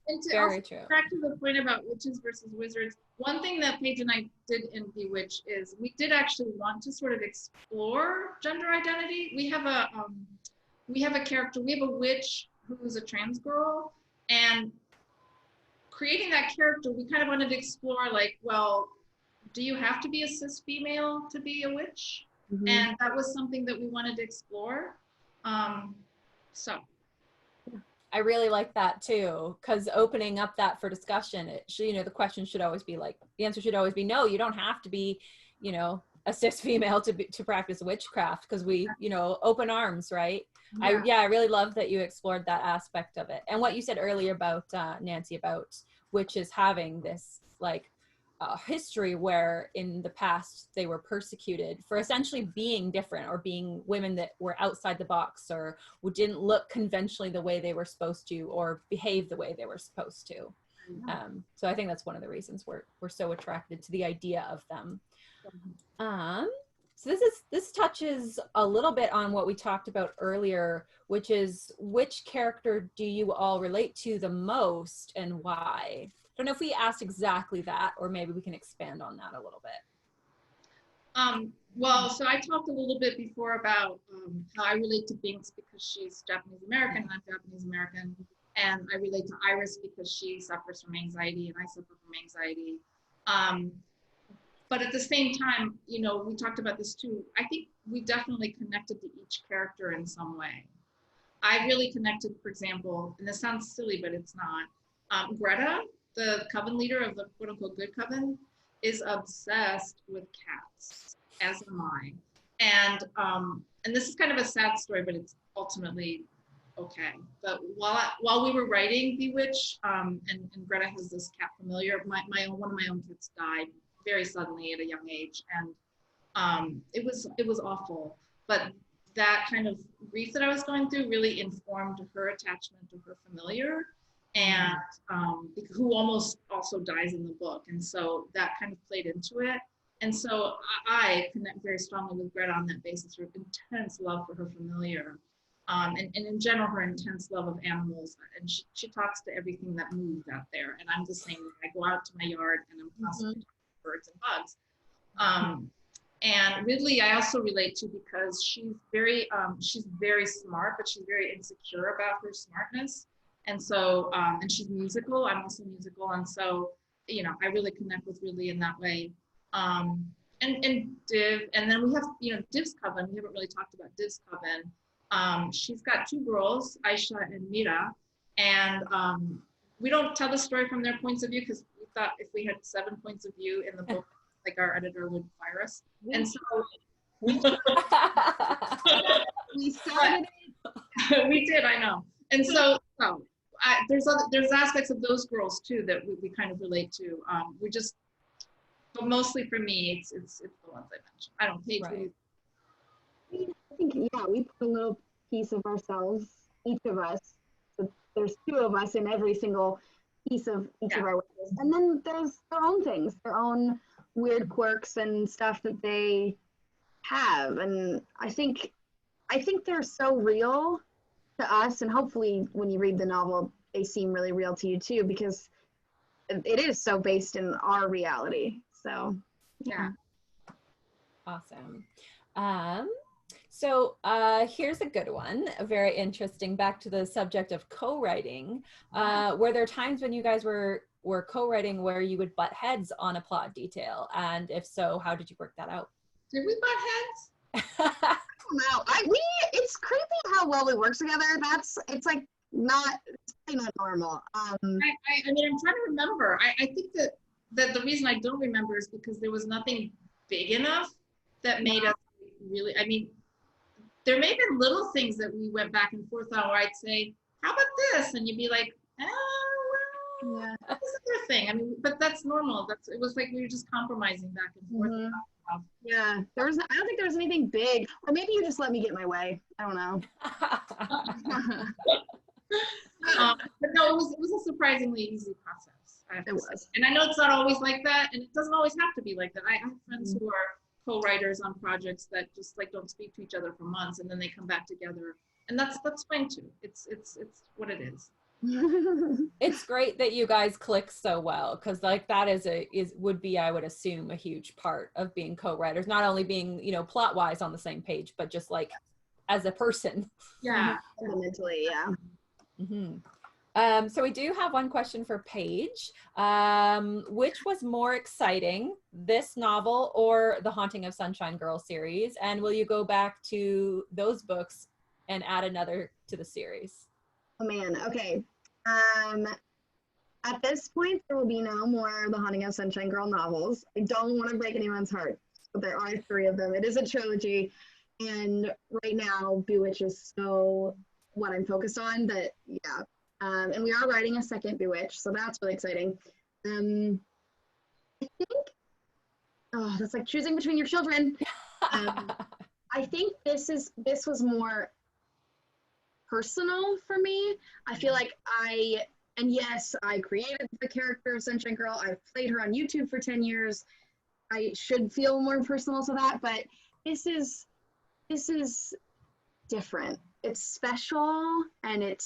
C: and to
B: very
C: also
B: true.
C: Back to the point about witches versus wizards, one thing that Paige and I did in Bewitch is we did actually want to sort of explore gender identity. We have a character, we have a witch who's a trans girl, and creating that character, we kind of wanted to explore like, well, do you have to be a cis female to be a witch? And that was something that we wanted to explore.
B: I really like that too, because opening up that for discussion, it should, the question should always be like, the answer should always be no. You don't have to be, a cis female to practice witchcraft, because we, open arms, right?
C: Yeah.
B: I really love that you explored that aspect of it, and what you said earlier about Nancy, about witches having this like history where in the past they were persecuted for essentially being different, or being women that were outside the box, or who didn't look conventionally the way they were supposed to, or behave the way they were supposed to. So I think that's one of the reasons we're so attracted to the idea of them. So this touches a little bit on what we talked about earlier, which is, which character do you all relate to the most and why? I don't know if we asked exactly that, or maybe we can expand on that a little bit.
C: Well, so I talked a little bit before about how I relate to Binks because she's Japanese American and I'm Japanese American. And I relate to Iris because she suffers from anxiety and I suffer from anxiety. But at the same time, we talked about this too. I think we definitely connected to each character in some way. I really connected, for example, and this sounds silly, but it's not. Greta, the coven leader of the quote unquote good coven, is obsessed with cats, as am I. And this is kind of a sad story, but it's ultimately okay. But while we were writing Bewitch, and Greta has this cat familiar, one of my own cats died very suddenly at a young age, and it was awful. But that kind of grief that I was going through really informed her attachment to her familiar, and who almost also dies in the book, and so that kind of played into it. And so I connect very strongly with Greta on that basis, her intense love for her familiar, and in general her intense love of animals, and she talks to everything that moves out there, and I'm the same. I go out to my yard and I'm constantly talking to birds and bugs. And Ridley I also relate to because she's very smart, but she's very insecure about her smartness. And so, and she's musical, I'm also musical. And so, I really connect with Ridley in that way. And Div, and then we have, Div's coven. We haven't really talked about Div's coven. She's got two girls, Aisha and Mira. And we don't tell the story from their points of view because we thought if we had 7 points of view in the book, like our editor would fire us. And so we started it. We did, I know. And so, there's aspects of those girls too that we kind of relate to. But mostly for me, it's the ones I mentioned. I don't Paige.
B: Right.
D: I think we put a little piece of ourselves, each of us. So there's 2 of us in every single piece of each of our witches, and then there's their own things, their own weird quirks and stuff that they have, and I think they're so real to us, and hopefully when you read the novel they seem really real to you too, because it is so based in our reality. So
C: yeah.
B: Awesome. So here's a good one, very interesting, back to the subject of co-writing. Were there times when you guys were co-writing where you would butt heads on a plot detail? And if so, how did you work that out?
C: Did we butt heads?
D: I don't know. It's creepy how well we work together. It's probably not normal.
C: I mean, I'm trying to remember. I think that the reason I don't remember is because there was nothing big enough that made us really, I mean, there may have been little things that we went back and forth on where I'd say, how about this? And you'd be like, oh, well, that was a thing. I mean, but that's normal. It was like we were just compromising back and forth.
D: Yeah, I don't think there was anything big, or maybe you just let me get my way. I don't know.
C: But no, it was a surprisingly easy process.
D: It was.
C: And I know it's not always like that, and it doesn't always have to be like that. I have friends who are co-writers on projects that just like don't speak to each other for months, and then they come back together, and that's fine too. It's what it is.
B: It's great that you guys click so well, because like that would be, I would assume, a huge part of being co-writers, not only being plot wise on the same page, but just like as a person.
C: Yeah,
D: fundamentally, yeah.
B: So we do have one question for Paige. Which was more exciting, this novel or the Haunting of Sunshine Girl series? And will you go back to those books and add another to the series?
D: Oh man, okay. At this point, there will be no more The Haunting of Sunshine Girl novels. I don't want to break anyone's heart, but there are 3 of them. It is a trilogy, and right now, Bewitch is so what I'm focused on that, yeah. And we are writing a second Bewitch, so that's really exciting. I think, oh, that's like choosing between your children. I think this was more personal for me. I feel like and yes, I created the character of Sunshine Girl. I've played her on YouTube for 10 years. I should feel more personal to that, but this is different. It's special, and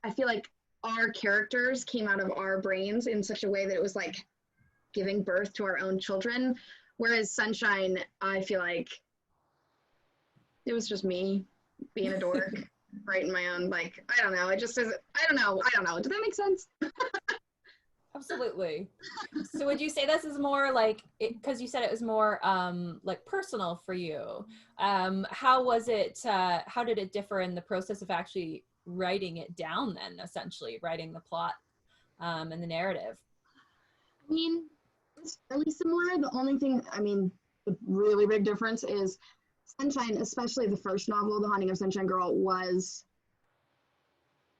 D: I feel like our characters came out of our brains in such a way that it was like giving birth to our own children. Whereas Sunshine, I feel like it was just me being a dork. Writing my own, like, I don't know. It just is, I don't know. Does that make sense?
B: Absolutely. So would you say this is more like, because you said it was more like personal for you. How was it, how did it differ in the process of actually writing it down then, essentially, writing the plot and the narrative?
D: I mean, it's fairly similar. The only thing, I mean, the really big difference is Sunshine, especially the first novel, The Haunting of Sunshine Girl, was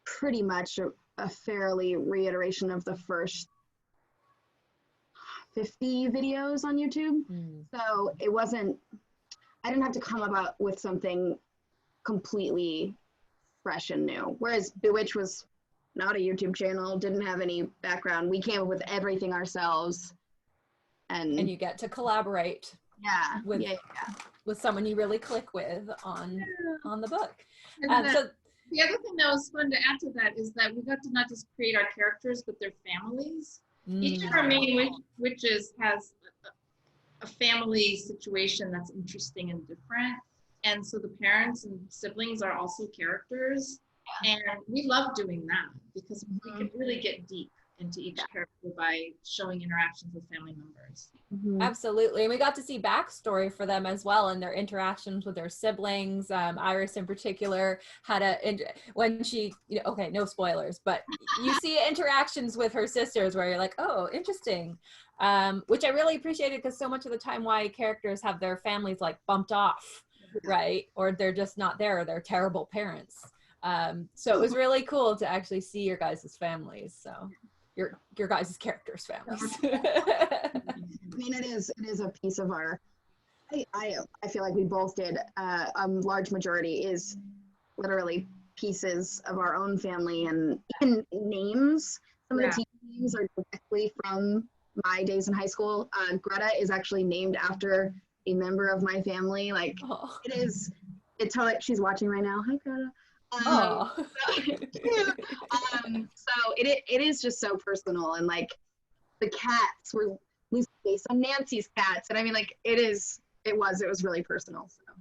D: pretty much a fairly reiteration of the first 50 videos on YouTube. So it wasn't, I didn't have to come about with something completely fresh and new. Whereas Bewitch was not a YouTube channel, didn't have any background. We came up with everything ourselves. And
B: you get to collaborate.
D: Yeah.
B: With someone you really click with on the book.
C: So the other thing that was fun to add to that is that we got to not just create our characters, but their families. Each of our main witches has a family situation that's interesting and different. And so the parents and siblings are also characters. And we love doing that because we can really get deep into each character by showing interactions with family members.
B: Absolutely. And we got to see backstory for them as well, and their interactions with their siblings. Iris in particular had when she, okay, no spoilers, but you see interactions with her sisters where you're like, oh, interesting. Which I really appreciated, because so much of the time YA characters have their families like bumped off, right? Or they're just not there, or they're terrible parents. So it was really cool to actually see your guys' families. So your guys' characters' families.
D: I mean, it is a piece of our, I feel like we both did, a large majority is literally pieces of our own family, and even names. Some of the teacher names are directly from my days in high school. Greta is actually named after a member of my family. Like, it's totally, she's watching right now. Hi, Greta. So it is just so personal, and like the cats were loosely based on Nancy's cats, and I mean, like it was really personal. So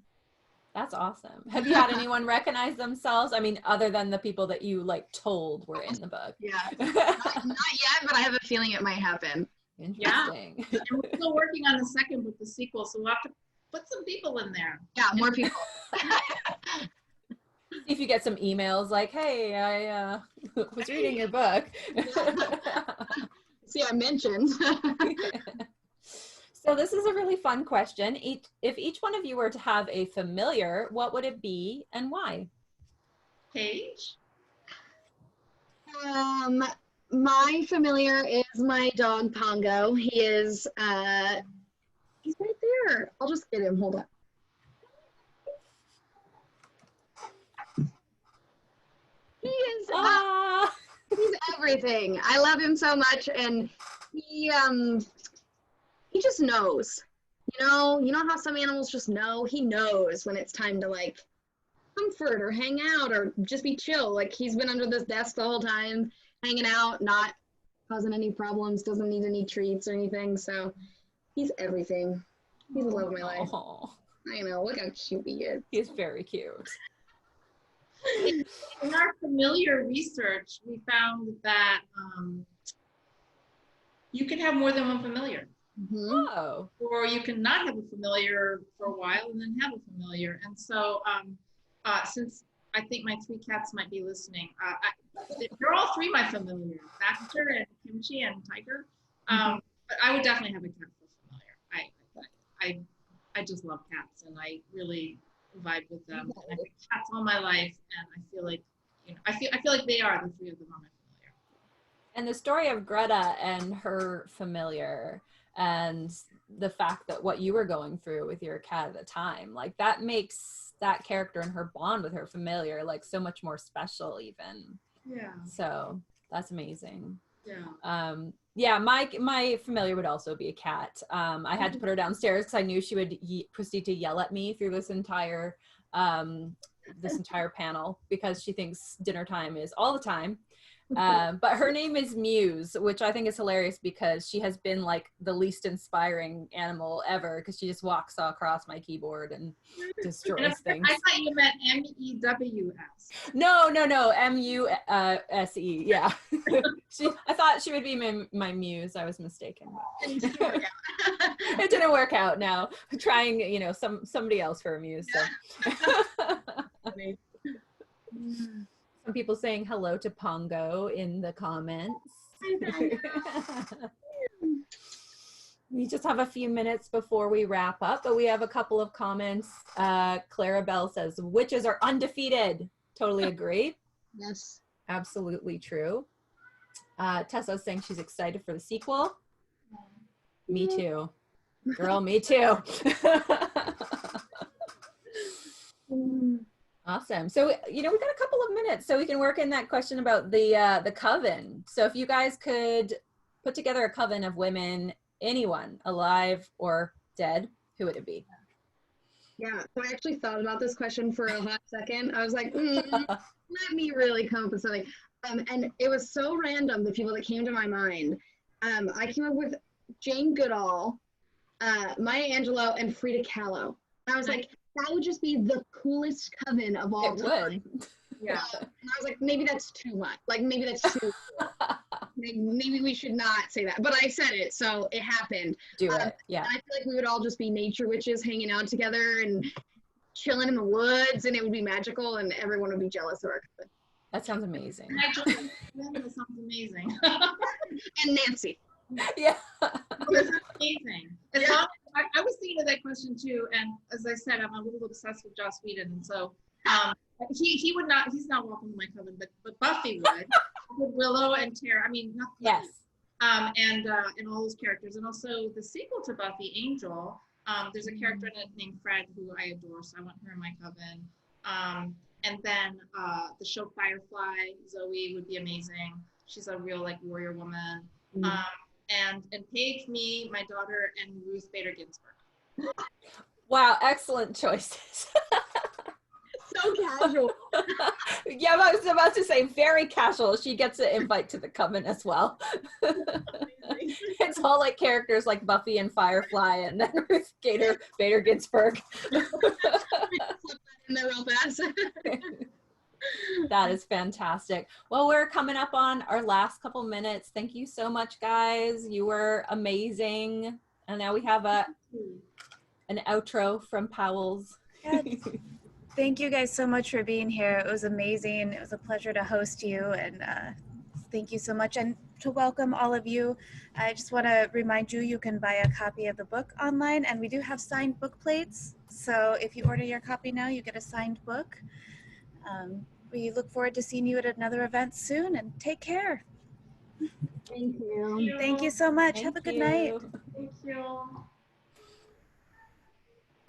B: that's awesome. Have you had anyone recognize themselves? I mean, other than the people that you like told were in the book?
D: Yeah, not yet, but I have a feeling it might happen.
B: Interesting.
C: Yeah, and we're still working on the second book, the sequel, so we'll have to put some people in there.
D: Yeah, more people.
B: See if you get some emails like, hey, I was reading your book.
D: See, I mentioned.
B: So this is a really fun question. If each one of you were to have a familiar, what would it be and why?
C: Paige?
D: My familiar is my dog Pongo. He is he's right there. I'll just get him. Hold on. He is he's everything. I love him so much, and he just knows. You know how some animals just know? He knows when it's time to like comfort or hang out or just be chill. Like he's been under this desk the whole time, hanging out, not causing any problems, doesn't need any treats or anything. So he's everything. He's the love of my life. I know, look how cute he is.
B: He's very cute.
C: In our familiar research, we found that you can have more than one familiar.
B: Oh.
C: Or you can not have a familiar for a while and then have a familiar. And so since I think my 3 cats might be listening, they're all three my familiars, Baxter and Kimchi and Tiger. But I would definitely have a cat for familiar. I just love cats, and I really vibe with them. And I've had cats all my life, and I feel like, I feel like they are the three of them are my familiar.
B: And the story of Greta and her familiar, and the fact that what you were going through with your cat at the time, like that makes that character and her bond with her familiar like so much more special even.
C: Yeah.
B: So that's amazing.
C: Yeah.
B: Yeah, my familiar would also be a cat. I had to put her downstairs because I knew she would proceed to yell at me through this entire panel because she thinks dinner time is all the time. But her name is Muse, which I think is hilarious because she has been like the least inspiring animal ever because she just walks across my keyboard and destroys things.
C: I thought you meant M-E-W-S.
B: No, M-U-S-E, yeah. I thought she would be my muse. I was mistaken. It didn't work out now. Trying, somebody else for a muse. So. Some people saying hello to Pongo in the comments. We just have a few minutes before we wrap up, but we have a couple of comments. Clarabelle says, witches are undefeated. Totally agree.
D: Yes.
B: Absolutely true. Tessa's saying she's excited for the sequel. Me too. Girl, me too. Awesome. So, we got a couple of minutes so we can work in that question about the coven. So if you guys could put together a coven of women, anyone alive or dead, who would it be?
D: Yeah, so I actually thought about this question for a hot second. I was like, let me really come up with something. And it was so random, the people that came to my mind. I came up with Jane Goodall, Maya Angelou, and Frida Kahlo. And I was like, that would just be the coolest coven of all time.
C: Yeah.
D: And I was like, maybe that's too much. Like, maybe that's too maybe we should not say that. But I said it, so it happened.
B: Do it, yeah.
D: I feel like we would all just be nature witches hanging out together and chilling in the woods, and it would be magical, and everyone would be jealous of our coven.
B: That sounds amazing.
C: That sounds amazing.
D: And Nancy.
C: Yeah. That's amazing. I was thinking of that question too, and as I said, I'm a little obsessed with Joss Whedon, and so he would not. He's not welcome to my coven, but Buffy would. With Willow and Tara. I mean, not
B: yes.
C: And all those characters, and also the sequel to Buffy, Angel. There's a character in it named Fred who I adore, so I want her in my coven. And then the show Firefly, Zoe would be amazing. She's a real warrior woman. And Paige, me, my daughter, and Ruth Bader Ginsburg.
B: Wow, excellent choices.
D: So casual.
B: Yeah, I was about to say very casual. She gets an invite to the coven as well. It's all like characters like Buffy and Firefly, and then Ruth Bader Ginsburg.
D: In there real fast.
B: That is fantastic. Well, we're coming up on our last couple minutes. Thank you so much, guys. You were amazing. And now we have an outro from Powell's.
A: Yes. Thank you guys so much for being here. It was amazing. It was a pleasure to host you, and thank you so much. And to welcome all of you, I just want to remind you, you can buy a copy of the book online, and we do have signed book plates. So if you order your copy now, you get a signed book. We look forward to seeing you at another event soon, and take care.
D: Thank you.
A: Thank you so much.
B: Thank
A: Have a good
B: you.
A: night.
C: Thank you.